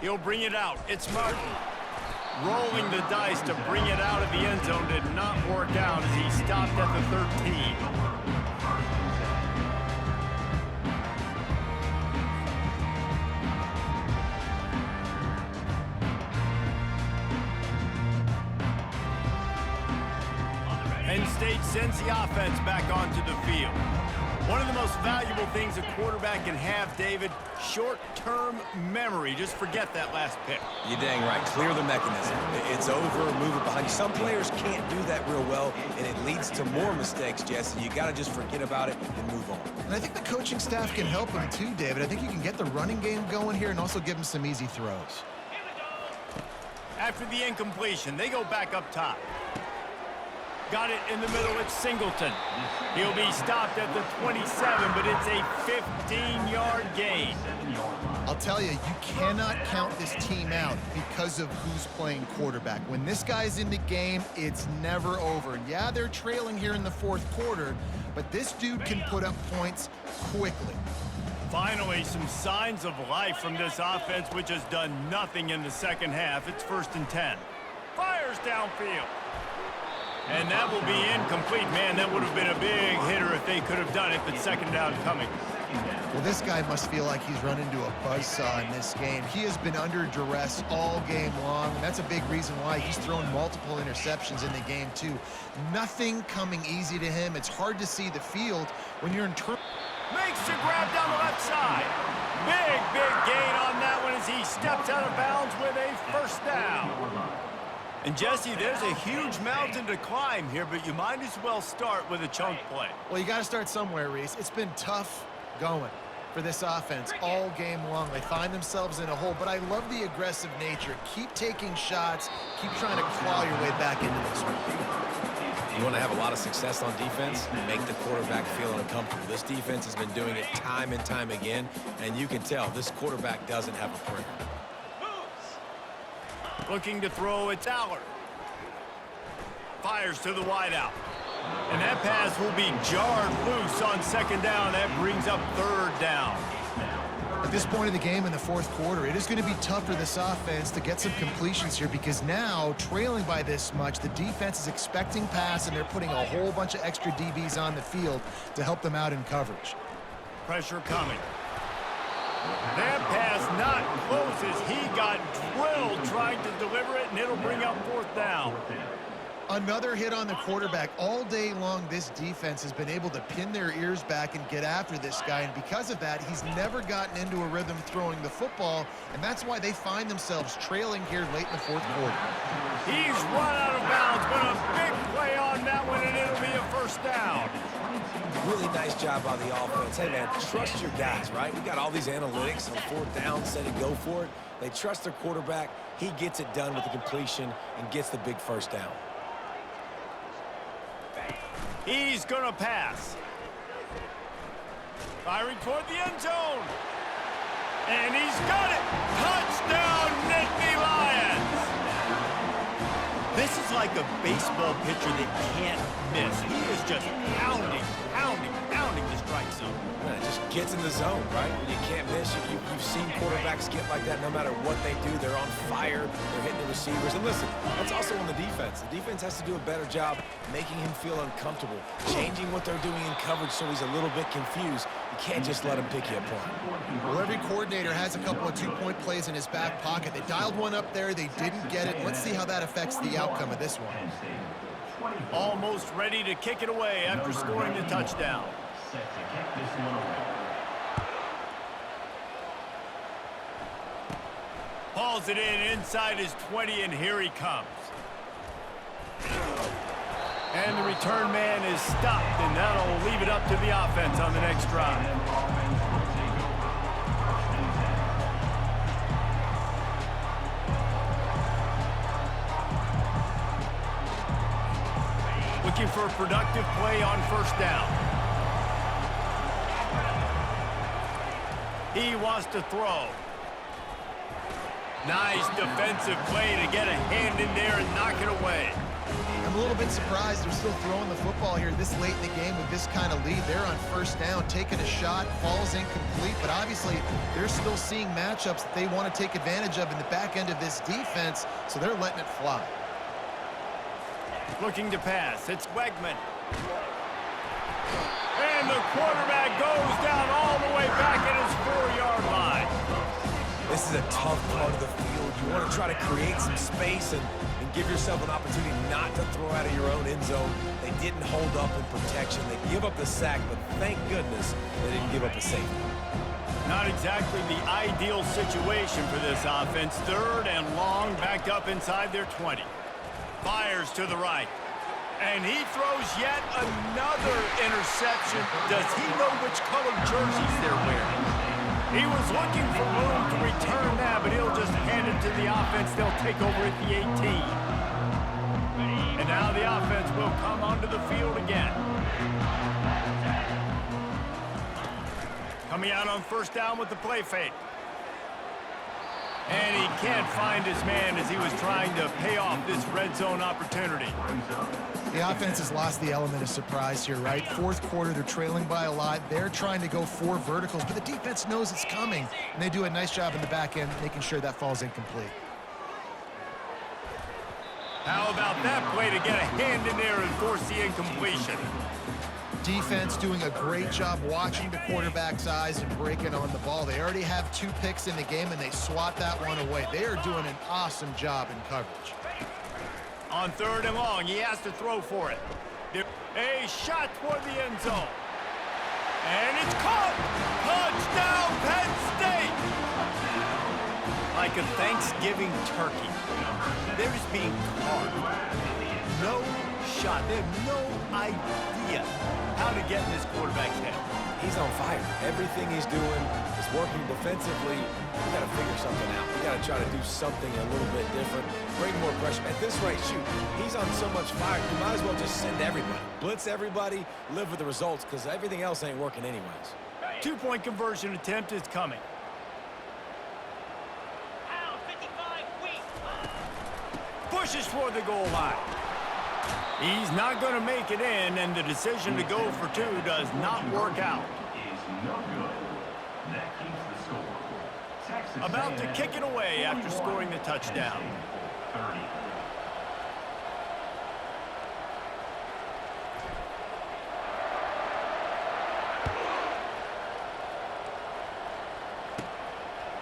He'll bring it out. It's Martin. Rolling the dice to bring it out of the end zone did not work out as he stopped at the 13. Penn State sends the offense back onto the field. One of the most valuable things a quarterback can have, David, short-term memory. Just forget that last pick. You're dang right. Clear the mechanism. It's over, move it behind you. Some players can't do that real well, and it leads to more mistakes, Jesse. You got to just forget about it and move on. And I think the coaching staff can help him too, David. I think you can get the running game going here and also give him some easy throws. After the incompletion, they go back up top. Got it in the middle. It's Singleton. He'll be stopped at the 27, but it's a 15-yard gain. I'll tell you, you cannot count this team out because of who's playing quarterback. When this guy's in the game, it's never over. Yeah, they're trailing here in the fourth quarter, but this dude can put up points quickly. Finally, some signs of life from this offense, which has done nothing in the second half. It's 1st and 10. Fires downfield. And that will be incomplete. Man, that would have been a big hitter if they could have done it, but 2nd down coming. Well, this guy must feel like he's run into a buzzsaw in this game. He has been under duress all game long, and that's a big reason why he's thrown multiple interceptions in the game, too. Nothing coming easy to him. It's hard to see the field when you're in turn. Makes the grab down the left side. Big gain on that one as he steps out of bounds with a 1st down. And, Jesse, there's a huge mountain to climb here, but you might as well start with a chunk play. Well, you got to start somewhere, Reese. It's been tough going for this offense all game long. They find themselves in a hole, but I love the aggressive nature. Keep taking shots. Keep trying to claw your way back into this one. You want to have a lot of success on defense, make the quarterback feel uncomfortable. This defense has been doing it time and time again, and you can tell this quarterback doesn't have a prayer. Looking to throw, it's Allard. Fires to the wideout. And that pass will be jarred loose on 2nd down. That brings up 3rd down. At this point of the game in the fourth quarter, it is going to be tough for this offense to get some completions here because now, trailing by this much, the defense is expecting pass, and they're putting a whole bunch of extra DBs on the field to help them out in coverage. Pressure coming. That pass not close as he got drilled trying to deliver it, and it'll bring up 4th down. Another hit on the quarterback. All day long, this defense has been able to pin their ears back and get after this guy, and because of that, he's never gotten into a rhythm throwing the football, and that's why they find themselves trailing here late in the fourth quarter. He's run out of bounds, but a big play on that one, and it'll be a 1st down. Really nice job by the offense. Hey, man, trust your guys, right? We got all these analytics on 4th down, set and go for it. They trust their quarterback. He gets it done with the completion and gets the big 1st down. He's going to pass. Firing toward the end zone. And he's got it. Touchdown, Nittany Lions. This is like a baseball pitcher that can't miss. He is just pounding the strike zone. It just gets in the zone, right? When you can't miss, you've seen quarterbacks get like that no matter what they do. They're on fire. They're hitting the receivers. And listen, that's also on the defense. The defense has to do a better job making him feel uncomfortable, changing what they're doing in coverage so he's a little bit confused. You can't just let him pick you apart. Well, every coordinator has a couple of two-point plays in his back pocket. They dialed one up there. They didn't get it. Let's see how that affects the outcome of this one. Almost ready to kick it away after scoring the touchdown. Set to kick this one away. Hauls it in inside his 20, and here he comes. And the return man is stopped, and that'll leave it up to the offense on the next drive. Looking for a productive play on 1st down. He wants to throw. Nice defensive play to get a hand in there and knock it away. I'm a little bit surprised they're still throwing the football here this late in the game with this kind of lead. They're on 1st down, taking a shot, falls incomplete, but obviously they're still seeing matchups that they want to take advantage of in the back end of this defense, so they're letting it fly. Looking to pass. It's Wegman. And the quarterback goes down all the way back at his 4-yard line. This is a tough part of the field. You want to try to create some space and give yourself an opportunity not to throw out of your own end zone. They didn't hold up in protection. They give up the sack, but thank goodness they didn't give up a safety. Not exactly the ideal situation for this offense. 3rd and long, backed up inside their 20. Fires to the right. And he throws yet another interception. Does he know which colored jerseys they're wearing? He was looking for room to return that, but he'll just hand it to the offense. They'll take over at the 18. And now the offense will come onto the field again. Coming out on first down with the play fake. And he can't find his man as he was trying to pay off this red zone opportunity. The offense has lost the element of surprise here, right? Fourth quarter, they're trailing by a lot. They're trying to go 4 verticals, but the defense knows it's coming, and they do a nice job in the back end making sure that falls incomplete. How about that play to get a hand in there and force the incompletion? Defense doing a great job watching the quarterback's eyes and breaking on the ball. They already have 2 picks in the game, and they swat that one away. They are doing an awesome job in coverage. On 3rd and long, he has to throw for it. A shot toward the end zone. And it's caught! Touchdown, Penn State! Like a Thanksgiving turkey. They're just being carved. No shot. They have no idea how to get in this quarterback's head. He's on fire. Everything he's doing is working defensively. We got to figure something out. We got to try to do something a little bit different. Bring more pressure. At this rate, shoot, he's on so much fire. You might as well just send everybody. Blitz everybody, live with the results, because everything else ain't working anyways. 2-point conversion attempt is coming. Pushes for the goal line. He's not going to make it in, and the decision to go for 2 does not work out. About to kick it away after scoring the touchdown.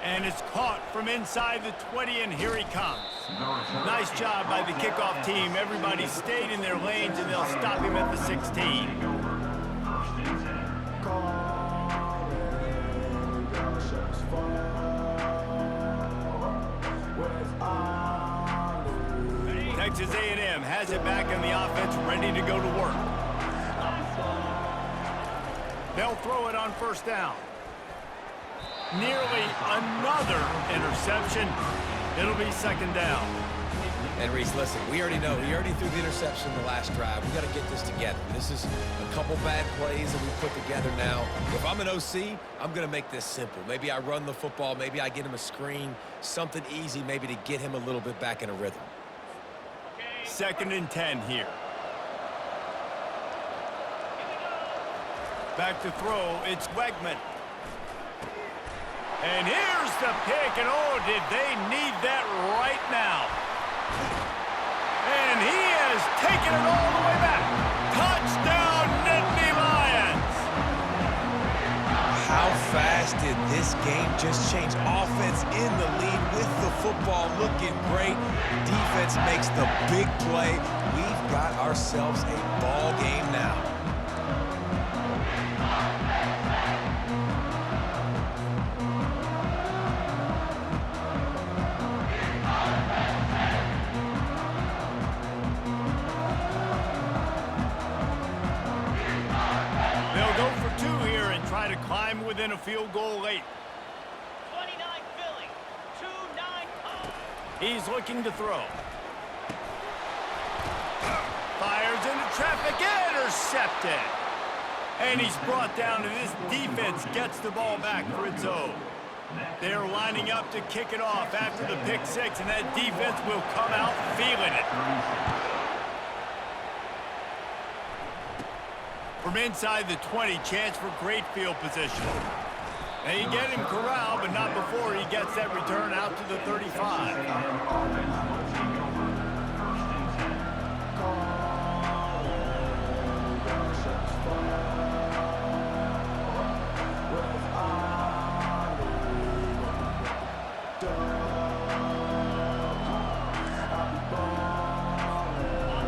And it's caught from inside the 20, and here he comes. Nice job by the kickoff team. Everybody stayed in their lanes, and they'll stop him at the 16. Texas A&M has it back on the offense, ready to go to work. They'll throw it on first down. Nearly another interception. It'll be 2nd down. And Reese, listen, we already know. He already threw the interception in the last drive. We got to get this together. This is a couple bad plays that we put together now. If I'm an OC, I'm going to make this simple. Maybe I run the football. Maybe I get him a screen. Something easy maybe to get him a little bit back in a rhythm. 2nd and 10 here. Back to throw. It's Wegman. And here's the pick, and oh, did they need that right now. And he has taken it all the way back. Touchdown, Nittany Lions! How fast did this game just change? Offense in the lead with the football looking great. Defense makes the big play. We've got ourselves a ball game now. To climb within a field goal late. 29 Philly, 2-9. He's looking to throw. Fires into traffic, intercepted. And he's brought down, and this defense gets the ball back for its own. They're lining up to kick it off after the pick 6, and that defense will come out feeling it. From inside the 20, chance for great field position. They get him corralled, but not before he gets that return out to the 35.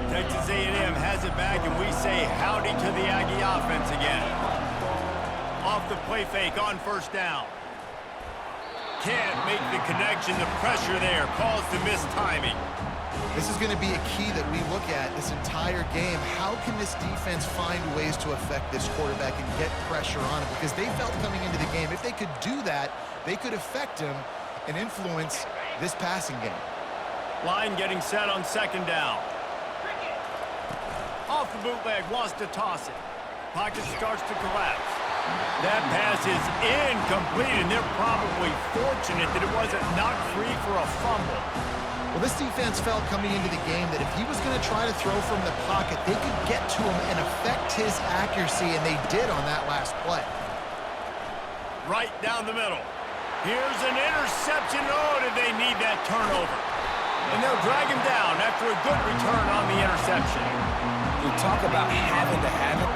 Texas A&M has it back, and we say howdy to the Aggie offense again. Off the play fake on first down. Can't make the connection. The pressure there caused the missed timing. This is going to be a key that we look at this entire game. How can this defense find ways to affect this quarterback and get pressure on him? Because they felt coming into the game, if they could do that, they could affect him and influence this passing game. Line getting set on second down. Off the bootleg, wants to toss it. Pocket starts to collapse. That pass is incomplete, and they're probably fortunate that it wasn't knocked free for a fumble. Well, this defense felt coming into the game that if he was going to try to throw from the pocket, they could get to him and affect his accuracy, and they did on that last play. Right down the middle. Here's an interception. Oh, did they need that turnover? And they'll drag him down after a good return on the interception. We talk about having to have it.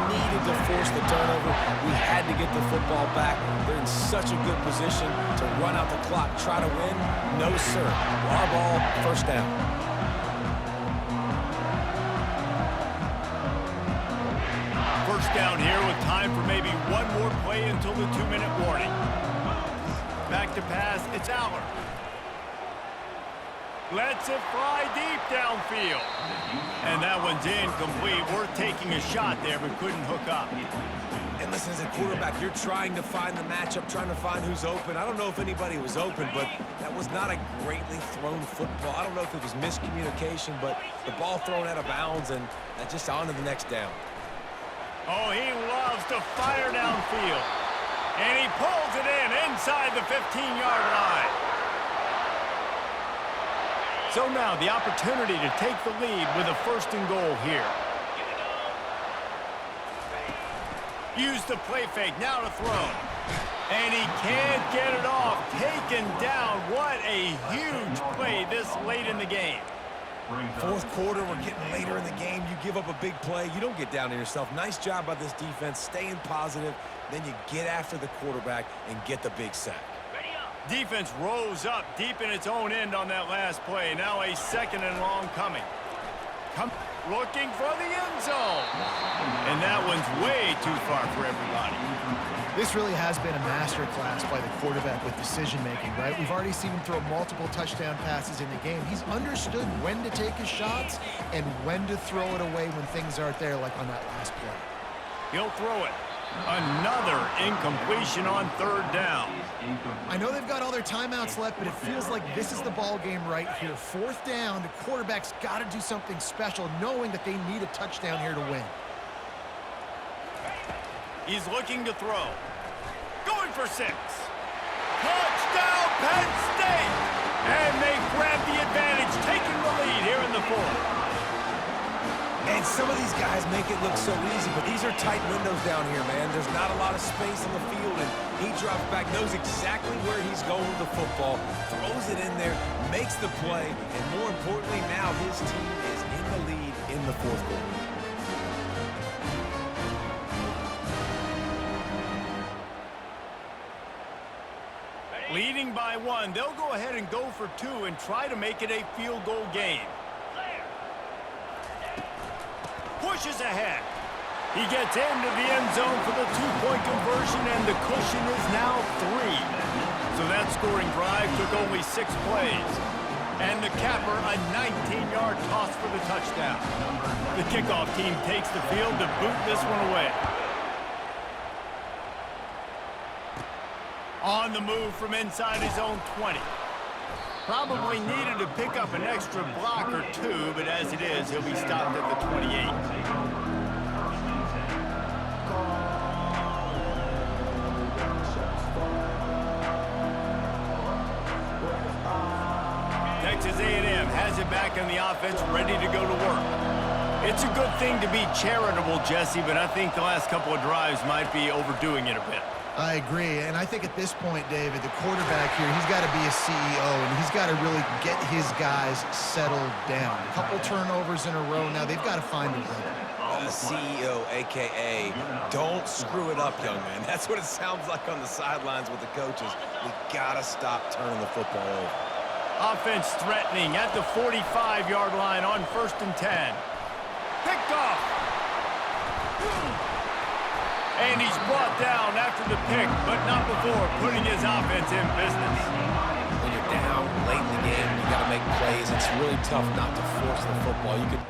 We needed to force the turnover. We had to get the football back. They're in such a good position to run out the clock, try to win. No, sir. Our ball, first down. First down here with time for maybe one more play until the 2-minute warning. Back to pass, it's Aller. Lets it fly deep downfield. And that one's incomplete. Worth taking a shot there, but couldn't hook up. And listen, as a quarterback, you're trying to find the matchup, trying to find who's open. I don't know if anybody was open, but that was not a greatly thrown football. I don't know if it was miscommunication, but the ball thrown out of bounds and just on to the next down. Oh, he loves to fire downfield. And he pulls it in inside the 15-yard line. So now the opportunity to take the lead with a 1st and goal here. Use the play fake, now to throw. And he can't get it off. Taken down. What a huge play this late in the game. Fourth quarter, we're getting later in the game. You give up a big play, you don't get down on yourself. Nice job by this defense, staying positive. Then you get after the quarterback and get the big sack. Defense rose up deep in its own end on that last play. Now a 2nd and long coming. Looking for the end zone. And that one's way too far for everybody. This really has been a masterclass by the quarterback with decision-making, right? We've already seen him throw multiple touchdown passes in the game. He's understood when to take his shots and when to throw it away when things aren't there, like on that last play. He'll throw it. Another incompletion on 3rd down. I know they've got all their timeouts left, but it feels like this is the ball game right here. 4th down, the quarterback's got to do something special, knowing that they need a touchdown here to win. He's looking to throw. Going for 6. Touchdown, Penn State! And they grab the advantage, taking the lead here in the 4th. And some of these guys make it look so easy, but these are tight windows down here, man. There's not a lot of space on the field, and he drops back, knows exactly where he's going with the football, throws it in there, makes the play, and more importantly, now his team is in the lead in the 4th quarter. Leading by 1, they'll go ahead and go for 2 and try to make it a field goal game. Pushes ahead. He gets into the end zone for the 2-point conversion, and the cushion is now 3. So that scoring drive took only 6 plays. And the capper, a 19-yard toss for the touchdown. The kickoff team takes the field to boot this one away. On the move from inside his own 20. Probably needed to pick up an extra block or 2, but as it is, he'll be stopped at the 28. Texas A&M has it back on the offense, ready to go to work. It's a good thing to be charitable, Jesse, but I think the last couple of drives might be overdoing it a bit. I agree, and I think at this point, David, the quarterback here, he's got to be a CEO, and he's got to really get his guys settled down. A couple turnovers in a row now. They've got to find a rhythm. The CEO, a.k.a. don't screw it up, young man. That's what it sounds like on the sidelines with the coaches. We got to stop turning the football over. Offense threatening at the 45-yard line on 1st and 10. Picked off. And he's brought down after the pick, but not before putting his offense in business. When you're down late in the game, you got to make plays. It's really tough not to force the football. You could